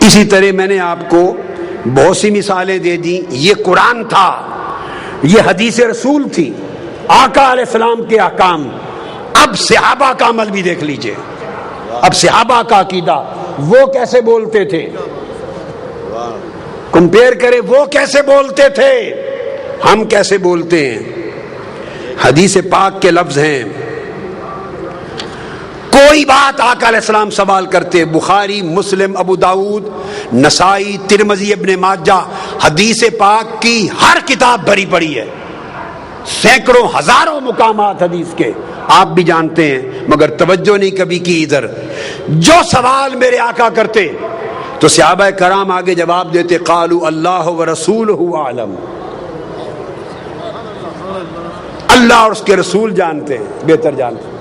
اسی طرح میں نے آپ کو بہت سی مثالیں دے دی. یہ قرآن تھا, یہ حدیث رسول تھی, آقا علیہ السلام کے احکام. اب صحابہ کا عمل بھی دیکھ لیجئے. اب صحابہ کا عقیدہ, وہ کیسے بولتے تھے, کمپیئر کریں وہ کیسے بولتے تھے, ہم کیسے بولتے ہیں. حدیث پاک کے لفظ ہیں, کوئی بات آقا علیہ السلام سوال کرتے, بخاری, مسلم, ابو داؤد, نسائی, ترمذی, ابن ماجہ, حدیث پاک کی ہر کتاب بھری پڑی ہے, سینکڑوں ہزاروں مقامات حدیث کے آپ بھی جانتے ہیں, مگر توجہ نہیں کبھی کی ادھر. جو سوال میرے آقا کرتے تو صحابہ کرام آگے جواب دیتے, قالوا اللہ ورسولہ اعلم, اللہ اور اس کے رسول جانتے ہیں, بہتر جانتے ہیں.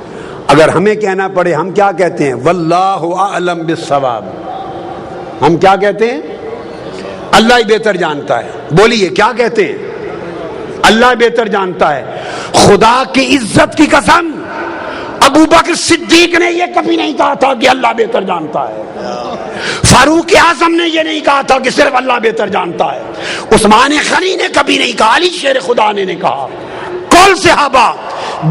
اگر ہمیں کہنا پڑے ہم کیا کہتے ہیں, واللہ اعلم بالصواب. ہم کیا کہتے ہیں, اللہ ہی بہتر جانتا ہے. بولیے کیا کہتے ہیں, اللہ بہتر جانتا ہے. خدا کی عزت کی قسم, ابو بکر صدیق نے یہ کبھی نہیں کہا تھا کہ اللہ بہتر جانتا ہے. فاروق اعظم نے یہ نہیں کہا تھا کہ صرف اللہ بہتر جانتا ہے. عثمان غنی نے کبھی نہیں کہا, علی شیر خدا نے کہا. کل صحابہ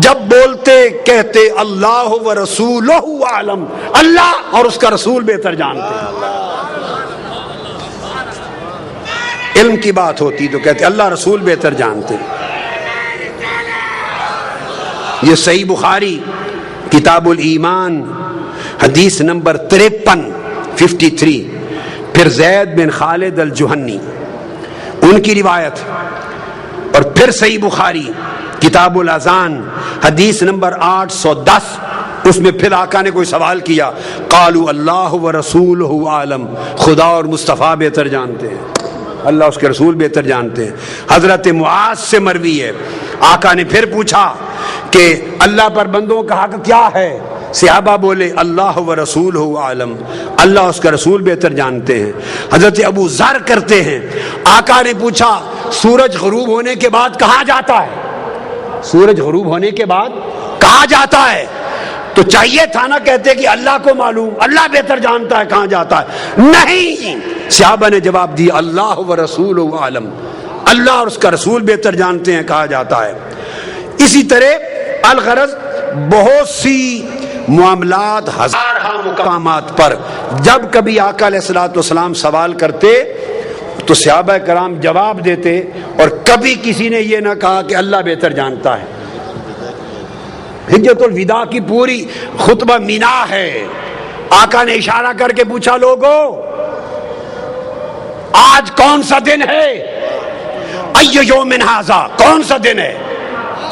جب بولتے کہتے اللہ و رسولہ عالم, اللہ اور اس کا رسول بہتر جانتے ہیں. علم کی بات ہوتی تو کہتے اللہ رسول بہتر جانتے ہیں. یہ صحیح بخاری کتاب الایمان حدیث نمبر 53. پھر زید بن خالد الجہنی ان کی روایت, اور پھر صحیح بخاری کتاب الاذان حدیث نمبر 810, اس میں پھر آقا نے کوئی سوال کیا, قالوا اللہ ورسولہ عالم, خدا اور مصطفیٰ بہتر جانتے ہیں, اللہ اس کے رسول بہتر جانتے ہیں. حضرت معاذ سے مروی ہے, آقا نے پھر پوچھا کہ اللہ پر بندوں کا حق کیا ہے. صحابہ بولے اللہ ورسولہ عالم, اللہ اس کا رسول بہتر جانتے ہیں. حضرت ابو ذر کرتے ہیں, آقا نے پوچھا سورج غروب ہونے کے بعد کہاں جاتا ہے, سورج غروب ہونے کے بعد کہاں جاتا ہے, تو چاہیے تھا نا کہتے کہ اللہ کو معلوم, اللہ بہتر جانتا ہے کہاں جاتا ہے. نہیں, صحابہ نے جواب دیا اللہ ورسولہ عالم, اللہ اور اس کا رسول بہتر جانتے ہیں کہا جاتا ہے. اسی طرح الغرض بہت سی معاملات, ہزارہ مقامات پر جب کبھی آقا علیہ الصلوۃ والسلام سوال کرتے تو صحابہ کرام جواب دیتے, اور کبھی کسی نے یہ نہ کہا کہ اللہ بہتر جانتا ہے. حجۃ الوداع کی پوری خطبہ مینا ہے. آقا نے اشارہ کر کے پوچھا, لوگو آج کون سا دن ہے, ای یوم ھذا, کون سا دن ہے.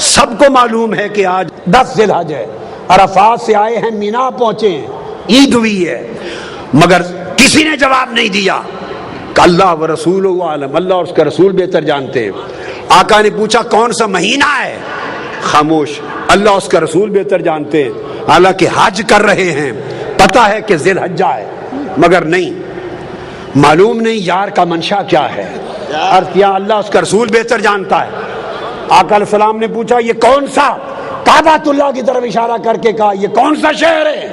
سب کو معلوم ہے کہ آج 10 ذی الحج ہے, عرفات سے آئے ہیں, مینا پہنچے ہیں, عید ہوئی ہے, مگر کسی نے جواب نہیں دیا کہ اللہ و رسول عالم, اللہ اور اس کا رسول بہتر جانتے ہیں. آقا نے پوچھا کون سا مہینہ ہے, خاموش, اللہ اس کا رسول بہتر جانتے ہیں. حالانکہ حج کر رہے ہیں, پتہ ہے کہ ذی الحجہ ہے, مگر نہیں معلوم نہیں یار کا منشا کیا ہے. عرض کیا اللہ اس کا رسول بہتر جانتا ہے. آقا علیہ السلام نے پوچھا یہ کون سا, کعبۃ اللہ کی طرف اشارہ کر کے کہا یہ کون سا شہر ہے,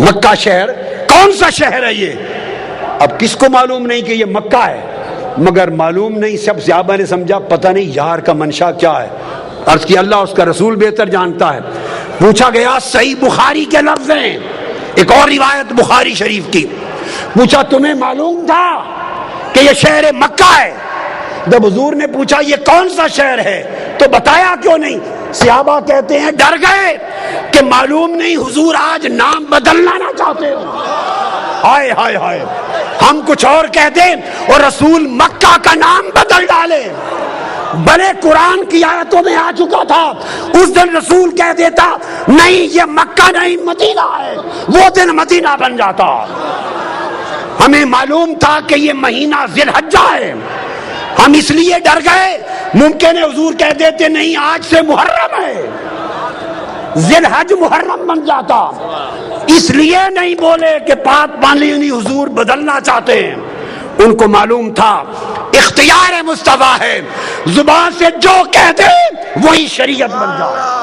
مکہ شہر, کون سا شہر ہے یہ. اب کس کو معلوم نہیں کہ یہ مکہ ہے, مگر معلوم نہیں, سب صحابہ نے سمجھا پتہ نہیں یار کا منشا کیا ہے. عرض کی اللہ اس کا رسول بہتر جانتا ہے. پوچھا گیا, صحیح بخاری کے لفظ ہیں, ایک اور روایت بخاری شریف کی, پوچھا تمہیں معلوم تھا کہ یہ شہر مکہ ہے. جب حضور نے پوچھا یہ کون سا شہر ہے تو بتایا کیوں نہیں. صحابہ کہتے ہیں ڈر گئے کہ معلوم نہیں حضور آج نام بدلنا نہ چاہتے ہو. ہائے ہائے ہائے, ہم کچھ اور کہہ دیں اور رسول مکہ کا نام بدل ڈالے. بڑے قرآن کی آیتوں میں آ چکا تھا, اس دن رسول کہہ دیتا نہیں یہ مکہ نہیں مدینہ ہے, وہ دن مدینہ بن جاتا. ہمیں معلوم تھا کہ یہ مہینہ ذی الحجہ ہے, ہم اس لیے ڈر گئے. ممکن ہے حضور کہہ دیتے نہیں آج سے محرم ہے, ذی الحج محرم بن جاتا. اس لیے نہیں بولے کہ پاک پانی حضور بدلنا چاہتے ہیں. ان کو معلوم تھا اختیار مصطفیٰ ہے, زبان سے جو کہہ دے وہی شریعت بن جائے.